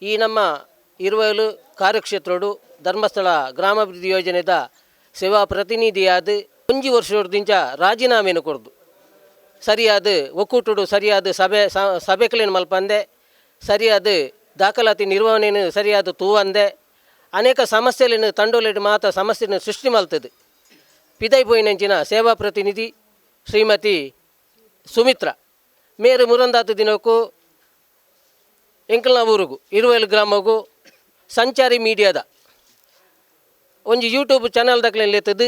ಈ ನಮ್ಮ ಇರುವಲು ಕಾರ್ಯಕ್ಷೇತ್ರಡು ಧರ್ಮಸ್ಥಳ ಗ್ರಾಮಾಭಿವೃದ್ಧಿ ಯೋಜನೆದ ಸೇವಾ ಪ್ರತಿನಿಧಿಯಾದ ಒಂಜಿ ವರ್ಷದಿಂದ ರಾಜೀನಾಮೆಯನ್ನು ಕೊಡ್ದು ಸರಿಯಾದ ಒಕ್ಕೂಟಡು ಸರಿಯಾದ ಸಭೆಗಳನ್ನು ಮಲ್ಪಂದೆ ಸರಿಯಾದ ದಾಖಲಾತಿ ನಿರ್ವಹಣೆಯನ್ನು ಸರಿಯಾದ ತೂವಂದೆ ಅನೇಕ ಸಮಸ್ಯೆಗಳನ್ನು ತಂಡೋಲೆಡ್ ಮಾತ್ರ ಸಮಸ್ಯೆಯನ್ನು ಸೃಷ್ಟಿ ಮಲ್ತದೆ ಪಿದೈಪೋಯಿನಂಚಿನ ಸೇವಾ ಪ್ರತಿನಿಧಿ ಶ್ರೀಮತಿ ಸುಮಿತ್ರ ಮೇರು ಮುರಂದಾತು ದಿನಕ್ಕೂ ಎಂಕಲ್ನ ಊರಿಗೂ ಇರುವಲು ಗ್ರಾಮಗೂ ಸಂಚಾರಿ ಮೀಡಿಯಾದ ಒಂಜಿ ಯೂಟ್ಯೂಬ್ ಚಾನಲ್ ದಾಖಲೆತ್ತದು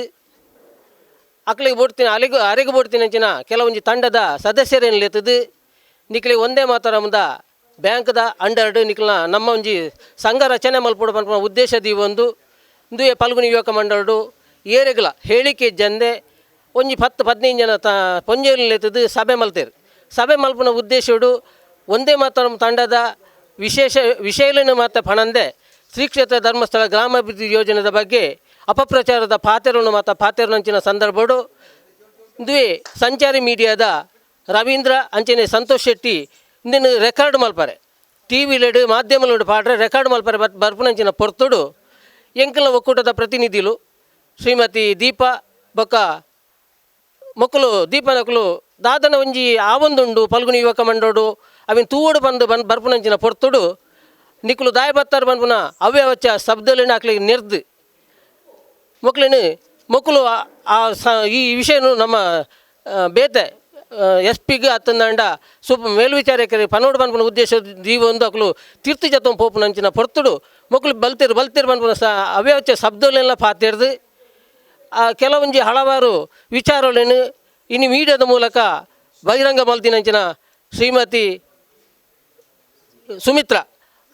ಅಕ್ಲಿಗೆ ಬೋಡ್ತೀನಿ ಅರೆಗೆ ಬೋಡ್ತೀನಿ ಅಂಚಿನ ಕೆಲವೊಂಜಿ ತಂಡದ ಸದಸ್ಯರೇನು ಲೆತ್ತದು ನಿಕ್ಲಿಗೆ ಒಂದೇ ಮಾತಾರಮದ ಬ್ಯಾಂಕ್ದ ಅಂಡರ್ಡ್ ನಿಕ್ಲನ ನಮ್ಮ ಒಂಜಿ ಸಂಘ ರಚನೆ ಮಲ್ಪಡು ಪನ್ಪ ಉದ್ದೇಶದಿ ಒಂದು ಇಂದುವೆ ಪಾಲ್ಗೊನಿ ಯುವಕ ಮಂಡಳಡು ಏರೆಗಳ ಹೇಳಿಕೆ ಜಂದೆ ಒಂಜಿ 10-15 ಜನ ಪೊಂಜೇಲಿ ಲೆತ್ತದು ಸಭೆ ಮಲ್ತೇರು ಸಭೆ ಮಲ್ಪನ ಉದ್ದೇಶಡು ಒಂದೇ ಮಾತಾರಂ ತಂಡದ ವಿಷಯಗಳನ್ನು ಮಾತ್ರ ಪಣಂದೆ ಶ್ರೀ ಕ್ಷೇತ್ರ ಧರ್ಮಸ್ಥಳ ಗ್ರಾಮಾಭಿವೃದ್ಧಿ ಯೋಜನೆದ ಬಗ್ಗೆ ಅಪಪ್ರಚಾರದ ಪಾತೆರನ್ನು ಮಾತ್ರ ಪಾತೆರನಂಚಿನ ಸಂದರ್ಭಡು ಇಂದುವೆ ಸಂಚಾರಿ ಮೀಡಿಯಾದ ರವೀಂದ್ರ ಅಂಚನೆ ಸಂತೋಷ್ ಶೆಟ್ಟಿ ಇಂದಿನ ರೆಕಾರ್ಡ್ ಮಲ್ಪರೆ ಟಿ ವಿಲೆಡು ಮಾಧ್ಯಮಗಳು ಪಾಡ್ರೆ ರೆಕಾರ್ಡ್ ಮಲ್ಪರೆ ಬರ್ಪುನಂಚಿನ ಪೊರ್ತುಡು ಎಂಕಲ್ನ ಒಕ್ಕೂಟದ ಪ್ರತಿನಿಧಿಲು ಶ್ರೀಮತಿ ದೀಪಾ ಬೊಕ್ಕ ಮಕ್ಕಳು ದೀಪನಕಲು ದಾದನ ಒಂಜಿ ಆವೊಂದುಂಡು ಪಲ್ಗುನಿ ಯುವಕ ಮಂಡೋಡು ಅವಿನ ತೂವಡು ಬಂದು ಬರ್ಪುನಂಚಿನ ಪೊರ್ತುಡು ನಿಕ್ಲು ದಾಯ ಬತ್ತಾರು ಬಂದ್ಪುನ ಅವ್ಯವಚ್ಚ ಶಬ್ದಲೇನು ಹಾಕ್ಲಿಕ್ಕೆ ನೆರ್ದು ಮಕ್ಕಳು ಈ ವಿಷಯನು ನಮ್ಮ ಬೇತೆ ಎಸ್ ಪಿಗೆ ಅತ್ತಂದಂಡ ಮೇಲ್ವಿಚಾರಕರಿ ಪನೋಡು ಬಂದ್ಪುನ ಉದ್ದೇಶ ದೀವೊಂದು ಅಕ್ಲು ತೀರ್ಥ ಜತ ಪೋಪುನಂಚಿನ ಪೊರ್ತುಡು ಮಕ್ಕಳು ಬಲ್ತಿರು ಬಂದ್ಪುನ ಅವ್ಯವಚ್ಚ ಶಬ್ದಲೆಲ್ಲ ಪಾತೆರ್ದು ಕೆಲವೊಂಜಿ ಹಲವಾರು ವಿಚಾರಗಳನ್ನು ಇನ್ನು ಮೀಡಿಯಾದ ಮೂಲಕ ಬಹಿರಂಗ ಮಲ್ತಿನಂಚಿನ ಶ್ರೀಮತಿ ಸುಮಿತ್ರ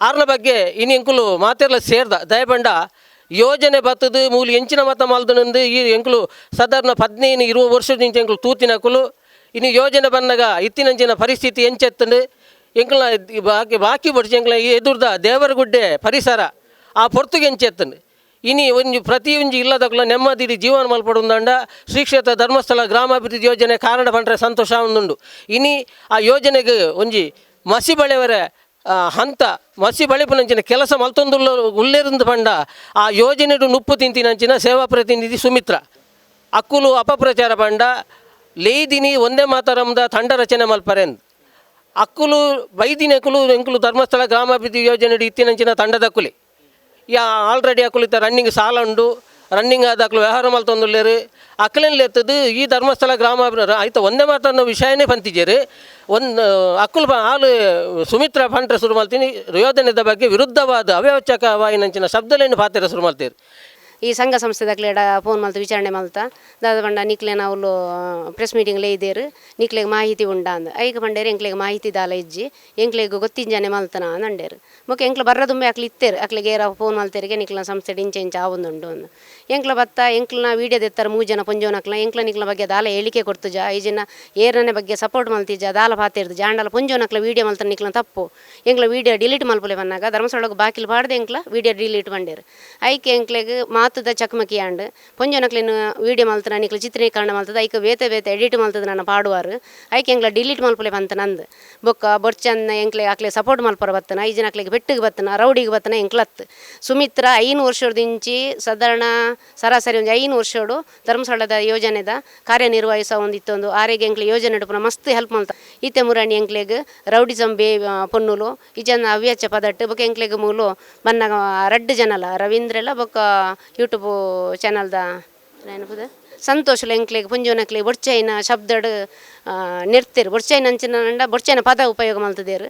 ಆರ್ನ ಬಗ್ಗೆ ಇನ್ನು ಎಂಕುಲು ಮಾತೆರ್ಲ ಸೇರ್ದ ದಯಪಂಡ ಯೋಜನೆ ಬತ್ತದು ಮೂಲ ಎಂಚಿನ ಮತ ಮಲ್ದನಂದು ಈ ಎಂಕುಲು ಸಾಧಾರಣ 15-20 ವರ್ಷದಿಂದ ಎಂಕುಲು ತೂತಿನಕುಲು ಇನ್ನು ಯೋಜನೆ ಬಂದಾಗ ಇತ್ತಿನಂಚಿನ ಪರಿಸ್ಥಿತಿ ಎಂಚೆತ್ತಂದು ಎಂಕುಲ ಬಾಕಿ ಬಡ್ಸಿ ಎಂಕುಲ ಎದುರ್ದ ದೇವರಗುಡ್ಡೆ ಪರಿಸರ ಆ ಪೊರ್ತುಗೆ ಎಂಚೆತ್ತಂದು ಇನಿ ಒಂಜಿ ಪ್ರತಿಯೊಂಜಿ ಇಲ್ಲದಕ್ಕಲ ನೆಮ್ಮದಿ ಜೀವನ ಮಲ್ಪಡುಂದಂಡ ಶ್ರೀ ಕ್ಷೇತ್ರ ಧರ್ಮಸ್ಥಳ ಗ್ರಾಮಾಭಿವೃದ್ಧಿ ಯೋಜನೆ ಕಾರಣ ಪಂಡ್ರೆ ಸಂತೋಷ ಉಂದುಂಡು ಇನಿ ಆ ಯೋಜನೆಗೆ ಒಂಜಿ ಮಸಿ ಬಳೆವರ ಹಂತ ಮಸಿ ಬಳಿಪುನಂಚಿನ ಕೆಲಸ ಮಲ್ತೊಂದು ಉಲ್ಲೇರಿಂದ ಪಂಡ ಆ ಯೋಜನೆಡು ನುಪ್ಪು ತಿಂತಿನಂಚಿನ ಸೇವಾ ಪ್ರತಿನಿಧಿ ಸುಮಿತ್ರ ಅಕ್ಕುಲು ಅಪಪ್ರಚಾರ ಪಂಡ ಲೇದಿನಿ ಒಂದೇ ಮಾತರಂದ ತಂಡ ರಚನೆ ಮಲ್ಪರೆಂದು ಅಕ್ಕುಲು ಬೈದಿನಕುಲು ಎಂಕುಲು ಧರ್ಮಸ್ಥಳ ಗ್ರಾಮಾಭಿವೃದ್ಧಿ ಯೋಜನೆ ಇತ್ತಿನಂಚಿನ ತಂಡದಕ್ಕುಲಿ ಆಲ್ರೆಡಿ ಅಕ್ಕುಲಿತ ರನ್ನಿಂಗ್ ಸಾಲ ಉಂಡು ರನ್ನಿಂಗ್ ಆದ ಅಕ್ಲು ವ್ಯವಹಾರ ಮಲ್ತೊಂದುಲ್ಲೇರು ಅಕ್ಕಲೆಲ್ಲ ಎತ್ತದು ಈ ಧರ್ಮಸ್ಥಳ ಆಯ್ತು ಒಂದೇ ಮಾತನ್ನ ವಿಷಯನೇ ಪಂತಿಜೇರು ಒಂದು ಅಕ್ಕುಲು ಹಾಲು ಸುಮಿತ್ರ ಪಂಟ್ರೆ ಶುರು ಮಾಡ್ತೀನಿ ಯೋಜನೆದ ಬಗ್ಗೆ ವಿರುದ್ಧವಾದ ಅವ್ಯವಚಕವಾಯಿನಂಚಿನ ಶಬ್ದಲೇನು ಪಾತ್ರ ಶುರು ಮಾಡ್ತೀರಿ ಈ ಸಂಘ ಸಂಸ್ಥೆದಾಗಲೇಡ ಫೋನ್ ಮಲ್ತು ವಿಚಾರಣೆ ಮಲ್ತ ದಾದ ಪಂಡ ನಿಕ್ಲೆ ನಾವು ಪ್ರೆಸ್ ಮೀಟಿಂಗ್ಲೇ ಇದ್ದೇರು ನಿಕ್ಲೆಗೆ ಮಾಹಿತಿ ಉಂಡ ಅಂದ ಐಕ ಪಂಡೇರು ಎಂಕ್ಲೆಗೆ ಮಾಹಿತಿ ದಾಲ ಇಜ್ಜಿ ಎಂಕ್ಲೆಗೆ ಗೊತ್ತಿಂಜನೆ ಮಲ್ತನ ಅಂಡೇರು ಮುಖ್ಯ ಎಂಕ್ಲ ಬರ್ರ ತುಂಬೆ ಅಕ್ಲಿ ಇತ್ತೇರು ಅಕ್ಲಿಗೆ ಏರ ಫೋನ್ ಮಲ್ತೇರಿಗೆ ನಿಕ್ಲ ಸಂಸ್ಥೆ ಇಂಚೆ ಆವೊಂದುಂಡು ಅಂದು ಎಂಕ್ಲ ಬತ್ತ ಎಂಕ್ಲನ ವೀಡಿಯೋ ದೆತ್ತರ 3 ಜನ ಪೊಂಜೋನಕ್ಲ ಎಂಕ್ಲ ನಿಕ್ಲ ಬಗ್ಗೆ ದಾಲ ಹೇಳಿಕೆ ಕೊಡ್ತುಜ 5 ಜನ ಏರನೆ ಬಗ್ಗೆ ಸಪೋರ್ಟ್ ಮಲ್ತಿಜ ದಾಲ ಪಾತಿರ್ದು ಜಾಂಡಲ ಪೊಂಜೋನಕ್ಲ ವೀಡಿಯೋ ಮಲ್ತ ನಿಕ್ಲ ತಪ್ಪು ಎಂಕ್ಲ ವೀಡಿಯೋ ಡಿಲೀಟ್ ಮಲ್ಪಲೆ ಬಂದಾಗ ಧರ್ಮಸ್ಥಳಕ್ಕೆ ಬಾಕಿಲು ಪಾಡ್ದೆ ಎಂಕ್ಲ ವೀಡಿಯೋ ಡಿಲೀಟ್ ಬಂಡೇರು ಐಕೆ ಎಂಕ್ಲೆಗೆ ಮಾತುದ ಚಕಮಕಿ ಆಂಡ್ ಪೊಂಜೋನಕ್ಲೇನು ವೀಡಿಯೋ ಮಲ್ತನ ನಿಕ್ಲ ಚಿತ್ರೀಕರಣ ಮಲ್ತದ ಐಕೆ ಬೇತೆ ಎಡಿಟ್ ಮಲ್ತದ ನನ್ನ ಪಾಡುವಾರು ಐಕೆ ಎಂಕ್ಲ ಡಿಲೀಟ್ ಮಲ್ಪಲೆ ಬಂತ ನಂದು ಬೊಕ್ಕ ಬೊರ್ಚನ್ನ ಎಂಕ್ಲೆ ಅಕ್ಲೆ ಸಪೋರ್ಟ್ ಮಲ್ಪರ ಬತ್ತನ 5 ಜನ ಅಕ್ಲೆಗೆ ಬೆಟ್ಟಿಗೆ ಬತ್ತನ ರೌಡಿಗೆ ಬತ್ತನ ಎಂಕ್ಲತ್ತು ಸುಮಿತ್ರ 5 ವರ್ಷದಿಂಚಿ ಸಾಧಾರಣ ಸರಾಸರಿ ಒಂದು 5 ವರ್ಷಡು ಧರ್ಮಸ್ಥಳದ ಯೋಜನೆದ ಕಾರ್ಯನಿರ್ವಹಿಸೋ ಒಂದಿತ್ತೊಂದು ಆರೆಗೆ ಎಂಕ್ಲೆ ಯೋಜನೆ ಪುನಃ ಮಸ್ತ್ ಹೆಲ್ಪ್ ಮಲ್ತ ಈತೆ ಮುರಾಣಿ ಎಂಕ್ಲೆಗೆ ರೌಡಿಸಂ ಬೇ ಪೊನ್ನುಲು ಈ ಜನ ಅವ್ಯಾಚ ಪದಟ್ಟು ಬೊಕ್ಕ ಎಂಕ್ಲೆಗೆ ಮೂಲು ಬನ್ನ 2 ಜನಲ ರವೀಂದ್ರೆಲ್ಲ ಬೊಕ್ಕ ಯೂಟ್ಯೂಬ್ ಚಾನಲ್ದ ಏನಪ್ಪದ ಸಂತೋಷ ಎಂಕ್ಲೆಗೆ ಪುಂಜೋನಕ್ಲೆ ಬೊಡ್ಚೈನ ಶಬ್ದಡ್ ನಿರ್ತಿರು ಬೊಡ್ಚೈನ ಅಂಚಿನ ಬೊಡ್ಚೈನ ಪದ ಉಪಯೋಗ ಮಲ್ತದೇರು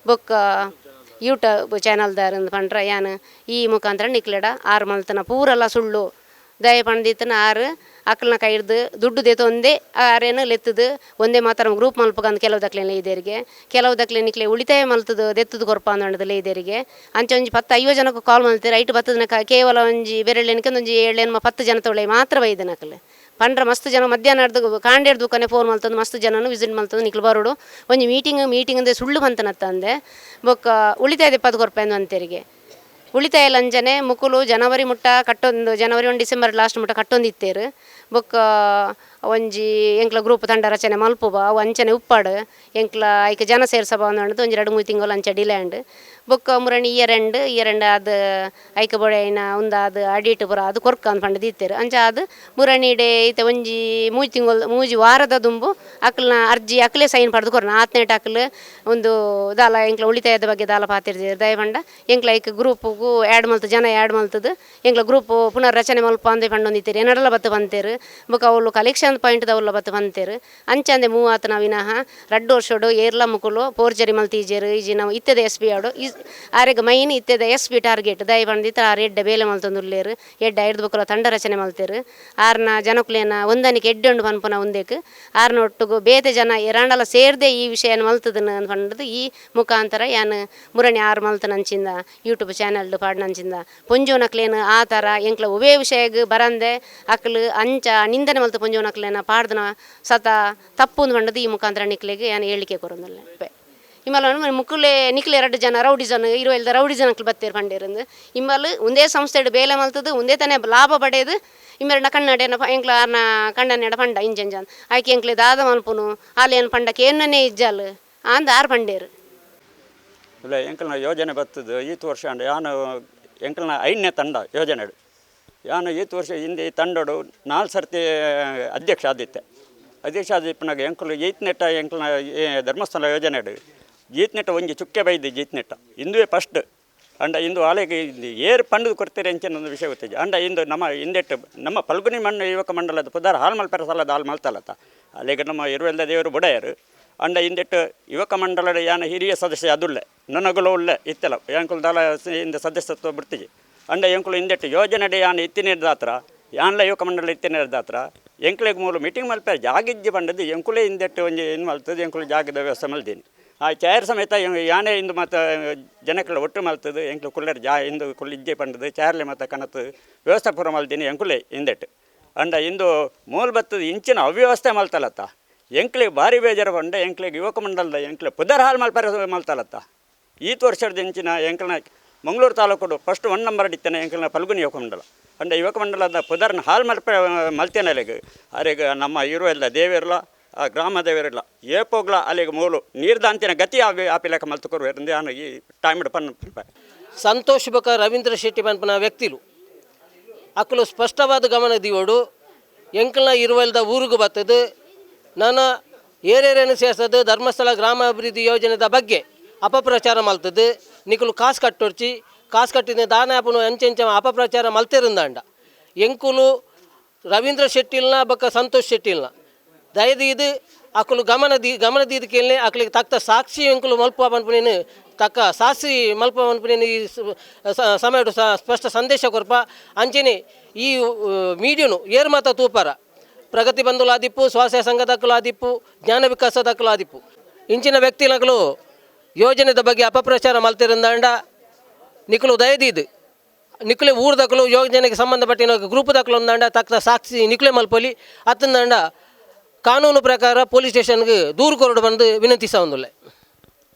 ಬೊಕ್ಕ ಯೂಟ್ಯೂಬ್ ಚಾನಲ್ದಾರ ಪಂಡ್ರ ಯಾನು ಈ ಮುಖಾಂತರ ನಿಕ್ಲೆಡ ಆರು ಮಲ್ತನ ಪೂರಲ್ಲ ಸುಳ್ಳು ದಯ ಪಂಡಿತನ ಆರು ಅಕ್ಕಲನ ಕೈ ಹಿಡ್ದು ದುಡ್ಡು ದೇತ ಒಂದೇ ಆರೇನು ಲೆತ್ತದು ಒಂದೇ ಮಾತ್ರ ಗ್ರೂಪ್ ಮಲ್ಪಕಂದು ಕೆಲವು ದಕ್ಲೆಲ್ಲ ಇದರಿಗೆ ಕೆಲವು ದಕ್ಲೆ ನಿಕ್ಲೆ ಉಳಿತಾಯ ಮಲ್ತದು ದೆತ್ತದು ಕೊರಪ ಅಂದಲ್ಲ ಇದರಿಗೆ ಅಂಚೆ ಒಂಜಿ 10-50 ಜನಕ್ಕೆ ಕಾಲ್ ಮಲ್ತೀರಿ ಐಟು ಬತ್ತದನ ಕೇವಲ ಒಂಜಿ ಬೆರಳೆನಕ್ಕೆ ಒಂಜಿ 7-10 ಜನ ತೊಳೆ ಮಾತ್ರ ಬೈದನಕಲೆ ಪಂಡ್ರ ಮಸ್ತ್ ಜನ ಮಧ್ಯಾಹ್ನ ಹಿಡ್ದು ಕಾಂಡೇರ್ ದುಕಾನೆ ಫೋನ್ ಮಲ್ತಂದು ಮಸ್ತ್ ಜನನು ವಿಸಿಟ್ ಮಲ್ತಂದು ನಿಕ್ಲು ಬರೋಡು ಒಂಜಿ ಮೀಟಿಂಗ್ ಅಂದ್ರೆ ಸುಳ್ಳು ಬಂತನತ್ತಂದೆ ಬೊಕ್ಕ ಉಳಿತಾಯ 70 ರೂಪಾಯಿ ಅಂತೇರಿಗೆ ಉಳಿತಾಯ ಲಂಜನೆ ಮುಕುಲು ಜನವರಿ ಮುಟ್ಟ ಕಟ್ಟೊಂದು ಜನವರಿ 1 ಡಿಸೆಂಬರ್ ಲಾಸ್ಟ್ ಮುಟ್ಟ ಕಟ್ಟೊಂದಿತ್ತೇರು ಬೊಕ್ಕ ಒಂಜಿ ಎಂಕ್ಲ ಗ್ರೂಪ್ ತಂಡ ರಚನೆ ಮಲ್ಪುವ ಅವು ಅಂಚನೆ ಉಪ್ಪಾಡು ಎಂಕ್ಲ ಐಕೆ ಜನ ಸೇರ್ಸಬ ಅಂದು ಒಂಜಿ 2-3 ತಿಂಗಳು ಅಂಚ ಡಿಲೇ ಉಂಡು ಬೊಕ್ಕ ಮುರಣಿ ಇಯರ್ ಅದು ಐಕೆ ಬೊಡೆಯಿನ ಅದು ಅಡಿಟ್ ಪುರ ಅದು ಕೊರ್ಕ ಅಂದ್ ಪಂಡ ದೀತೆರು ಅಂಚ ಅದು ಮುರಣಿಡೆ ಈತೆ ಒಂಜಿ 3 ತಿಂಗಳು 3 ವಾರದ ದುಂಬು ಅಕ್ಲನ ಅರ್ಜಿ ಅಕ್ಲೇ ಸೈನ್ ಪಡೆದು ಕೊರ್ನ ಆತ್ನೇಟ್ ಅಕ್ಲು ಒಂದು ದಾಲ ಎಂಕ್ಲ ಉಳಿತಾಯದ ಬಗ್ಗೆ ದಾಲ ಪಾತಿರ್ದಿರು ದಯ ಪಂಡ ಎಂಕ್ಲ ಐಕೆ ಗ್ರೂಪ್ಗೂ ಆ್ಯಡ್ ಮಲ್ತು ಜನ ಆ್ಯಡ್ ಮಲ್ತದು ಎಂಕ್ಲ ಗ್ರೂಪ್ ಪುನರ್ ರಚನೆ ಮಲ್ಪ ಅಂದೆ ಪಂಡೊಂದಿತ್ತೇರು ಏನಡಲ ಬತ್ತು ಬಂತೇರು ಬೊಕ ಅವಳು ಕಲೆಕ್ಷನ್ ಪಾಯಿಂಟ್ ದವಲ್ಲ ಬತ್ತು ಬಂತೇರು ಅಂಚಂದೆ ಮೂವಾತನ ವಿನಃ 2 ವರ್ಷಡು ಏರ್ಲ ಮುಕುಲು ಪೋರ್ಜರಿ ಮಲ್ತೀಜೇರು ಈಜಿ ನಾವು ಇತ್ತದ SP ಆಡು ಆರೆಗ ಮೈನ್ ಇತ್ತದ SP ಟಾರ್ಗೆಟ್ ದಯ ಪಂಡಿತ ಆರು ಎಡ್ಡೆ ಬೇಲೆ ಮಲ್ತೊಂದುಲ್ಲೇರು ಎಡ್ಡ 5 ಬುಕ್ಕಲ ತಂಡ ರಚನೆ ಮಲ್ತೇರು ಆರ್ನ ಜನಕುಲೇನ ಒಂದನಿಕೆ ಎಡ್ಡೆಂಡು ಪನ್ಪುನ ಒಂದೇಕು ಆರ್ನ ಒಟ್ಟಿಗೂ ಬೇತೆ ಜನ ಎರಾಂಡಲ ಸೇರ್ದೆ ಈ ವಿಷಯನ ಮಲ್ತದನ ಪಂಡದು ಈ ಮುಖಾಂತರ ಯಾನು ಮುರಣಿ 6 ಮಲ್ತನಂಚಿಂದ ಯೂಟ್ಯೂಬ್ ಚಾನಲ್ ಪಾಡ್ನಂಚಿಂದ ಪೊಂಜೋನಕ್ಲೇನು ಆ ಥರ ಎಂಕ್ಲ ಒವೇ ವಿಷಯಗೆ ಬರಂದೆ ಅಕ್ಲು ಅಂಚ ನಿಂದನೆ ಮಲ್ತು ಪೊಂಜೋನಕ್ಲೇನ ಪಾಡ್ದನ ಸತ ತಪ್ಪು ಪಂಡದು ಈ ಮುಖಾಂತರ ನಿಕ್ಲೆಗೆ ಯಾನು ಹೇಳಿಕೆ ಕೊರೊಂದಿಲ್ಲ ಇಮ್ಮಲ ಮುಕ್ಕುಲೆ ನಿಕ್ಲೆ 2 ಜನ ರೌಡಿಸನ್ 20 ರೌಡಿಸನ್ ಬತ್ತೇರು ಪಂಡೇರಂದು ಇಮ್ಮಲ್ ಒಂದೇ ಸಂಸ್ಥೆ ಬೇಲೆ ಮಲ್ತದು ಒಂದೇ ತಾನೇ ಲಾಭ ಪಡೆದು ಇಮ್ಮೆರಡ ಕನ್ನಡೇನ ಎಂಕ್ಲ ಆರ್ನ ಕಣ್ಣನೆಡ ಪಂಡ ಇಂಜಂಜನ್ ಆಯ್ಕೆ ಎಂಕ್ಲೆ ದಾದ ಮಲ್ಪುನು ಆಲೇನು ಪಂಡಕ್ಕೆ ಏನನ್ನೇ ಇಜ್ಜಲ್ ಅಂದ 6 ಪಂಡೇರು ಇಲ್ಲ ಎಂಕಲ್ನ ಯೋಜನೆ ಬರ್ತದೆ ಈತ ವರ್ಷ ಅಂಡ ಯಾನು ಎಂಕಲ್ನ 5ನೇ ತಂಡ ಯೋಜನೆ ಯಾನು ಈತ ವರ್ಷ ಹಿಂದೆ ಈ ತಂಡಡು 4 ಸರ್ತಿ ಅಧ್ಯಕ್ಷ ಆದಿಪ್ಪನಾಗ ಎಂಕಲು ಈತ್ನೆಟ್ಟ ಎಂಕಲ್ನ ಧರ್ಮಸ್ಥಳ ಯೋಜನೆ ಈತ್ನೆಟ್ಟ ಒಂಜಿ ಚುಕ್ಕೆ ಬೈದು ಈತ್ನೆಟ್ಟ ಇಂದುವೇ ಫಸ್ಟ್ ಅಂಡ ಇಂದು ಆಲೆಗೆ ಏರು ಪಂಡು ಕೊಡ್ತೀರಿ ಅಂಚಿನ ಒಂದು ವಿಷಯ ಗೊತ್ತಿದೆ ಅಂಡ ಇಂದು ನಮ್ಮ ಹಿಂದೆಟ್ಟು ನಮ್ಮ ಫಲ್ಗುನಿ ಮಣ್ಣು ಯುವಕ ಮಂಡಲದ ಪುದಾರ ಹಾಲು ಮಲ್ಪೆರ ಸಲದ ಹಾಲು ಮಲ್ತಲ್ಲತ್ತ ಅಲ್ಲಿಗೆ ನಮ್ಮ ಇರುವೆಲ್ಲ ದೇವರು ಬುಡೆಯರು ಅಂಡ ಹಿಂದೆಟ್ಟು ಯುವಕ ಮಂಡಲದ ಯಾನ ಹಿರಿಯ ಸದಸ್ಯ ಅದುಲ್ಲೆ ನನಗಲು ಉಳ್ಳೆ ಇತ್ತಲ್ಲ ಎಂಕುಲು ದಾಲ ಹಿಂದೆ ಸದಸ್ಯತ್ವ ಬಿಡ್ತೀವಿ ಅಂಡ ಎಂಕುಲು ಹಿಂದೆಟ್ಟು ಯೋಜನೆ ಯಾನು ಇತ್ತಿನೇರ್ದಾತ್ರ ಯಾನ್ಲ ಯುವಕ ಮಂಡಲ ಇತ್ತಿನೇರ್ದಾತ್ರ ಎಂಕ್ಲೆಗೆ ಮೂಲ ಮೀಟಿಂಗ್ ಮಲ್ಪೆ ಜಾಗಿಜ್ಜಿ ಬಂದದ್ದು ಎಂಕುಲೇ ಹಿಂದೆಟ್ಟು ಒಂಜಿ ಏನು ಮಲ್ತದೆ ಎಂಕುಲು ಜಾಗದ ವ್ಯವಸ್ಥೆ ಮಲ್ದೀನಿ ಆ ಚೇರ್ ಸಮೇತ ಯಾನೇ ಇಂದು ಮತ್ತು ಜನಕ್ಕೆಲ್ಲ ಒಟ್ಟು ಮಲ್ತದು ಎಂಕ್ಲು ಕುಲ್ಲರ್ ಇಂದು ಕುಲ್ ಇಜ್ಜೆ ಪಂಡದು ಚೇರ್ಲೆ ಮತ್ತು ಕನತು ವ್ಯವಸ್ಥೆ ಪೂರ ಮಲ್ದೀನಿ ಎಂಕುಲೇ ಹಿಂದೆಟ್ಟು ಅಂಡ ಇಂದು ಮೂಲ ಬತ್ತದ ಇಂಚಿನ ಅವ್ಯವಸ್ಥೆ ಮಲ್ತಲತ್ತ ಎಂಕ್ಲಿಗೆ ಭಾರಿ ಬೇಜಾರು ಬಂಡ ಎಂಕ್ಲಿಗೆ ಯುವಕ ಮಂಡಲದ ಎಂಕ್ಲೆ ಪುದರ್ ಹಾಲು ಮಲ್ಪರ ಮಲ್ತಲತ್ತ ಈತ ವರ್ಷದ ಇಂಚಿನ ಎಂಕ್ಲನ ಮಂಗಳೂರು ತಾಲೂಕು ಫಸ್ಟ್ 1 ನಂಬರ್ ಇತ್ತೇನೆ ಎಂಕ್ಲನ ಫಲ್ಗುನಿ ಯುವಕ ಮಂಡಲ ಅಂಡ ಯುವಕ ಮಂಡಲದ ಪುದರ್ನ ಹಾಲು ಮಲ್ತೇನೆ ಅಲ್ಲಿಗೆ ಅಲ್ಲಿಗೆ ನಮ್ಮ ಇರೋ ಎಲ್ಲ ದೇವಿರಲ್ಲ ಗ್ರಾಮ ದೇವರಿಲ್ಲ ಏಪೋಗ್ಲ ಅಲ್ಲಿಗೆ ಮೂಲು ನೀರ್ದಾಂತಿನ ಗತಿ ಆಪಿಲಕ ಮಲ್ತುಕೊರು ನಾನು ಈ ಟೈಮ್ ಪನ್ನ ಸಂತೋಷ್ ಬಕ ರವೀಂದ್ರ ಶೆಟ್ಟಿ ಪನ್ಪನ ವ್ಯಕ್ತಿಲು ಅಕ್ಕಲು ಸ್ಪಷ್ಟವಾದ ಗಮನ ದಿವೋಡು ಎಂಕಲ್ನ ಇರುವಲ್ದ ಊರಿಗೆ ಬರ್ತದು ನಾನು ಏರೇರೇನು ಸೇರ್ತದು ಧರ್ಮಸ್ಥಳ ಗ್ರಾಮಾಭಿವೃದ್ಧಿ ಯೋಜನೆದ ಬಗ್ಗೆ ಅಪಪ್ರಚಾರ ಮಲ್ತದು ನಿಕಲು ಕಾಸು ಕಟ್ಟಿದ ದಾನ ಆಪನು ಎಂಚೆಂಚ ಅಪಪ್ರಚಾರ ಮಲ್ತಿರಂದಾಂಡ ಎಂಕುಲು ರವೀಂದ್ರ ಶೆಟ್ಟಿಲ್ನ ಬಕ್ಕ ಸಂತೋಷ್ ಶೆಟ್ಟಿಲ್ನ ದಯದಿ ಇದು ಅಕ್ಕಲು ಗಮನದೀದ ಕೇಳಿ ಅಕ್ಕಲಿಗೆ ತಕ್ಕ ಸಾಕ್ಷಿ ಎಂಕುಲು ಮಲ್ಪ ಪನ್ಪುನೇನು ತಕ್ಕ ಸಾಕ್ಷಿ ಮಲ್ಪ ಪನ್ಪುನೇನು ಈ ಸಮಯ ಸ್ಪಷ್ಟ ಸಂದೇಶ ಕೊರಪ ಅಂಚೆನೆ ಈ ಮೀಡಿಯನು ಏರ್ ಮಾತ ತೂಪಾರ ಪ್ರಗತಿ ಬಂಧುಲು ಆದಿಪ್ಪು ಸ್ವಾಸ್ಥ್ಯ ಸಂಘದಕ್ಕಲು ಆದಿಪ್ಪು ಜ್ಞಾನ ವಿಕಾಸದಕ್ಕಲು ಆದಿಪ್ಪು ಇಂಚಿನ ವ್ಯಕ್ತಿಗಳು ಯೋಜನೆದ ಬಗ್ಗೆ ಅಪಪ್ರಚಾರ ಮಲ್ತಿರಂದಾಂಡ ನಿಕಲು ದಯದಿದು ನಿಕ್ಲೆ ಊರ್ದಕ್ಕಲು ಯೋಜನೆಗೆ ಸಂಬಂಧಪಟ್ಟಿನ ಗ್ರೂಪ್ ದಕ್ಕಲು ಒಂದಾಂಡ ತಕ್ಕ ಸಾಕ್ಷಿ ನಿಕ್ಲೆ ಮಲ್ಪೊಲಿ ಅತ್ತಂದಾಂಡ ಕಾನೂನು ಪ್ರಕಾರ ಪೊಲೀಸ್ ಸ್ಟೇಷನ್ಗೆ ದೂರು ಕೊರಡು ಬಂದು ವಿನಂತಿಸ ಒಂದುಲ್ಲೆ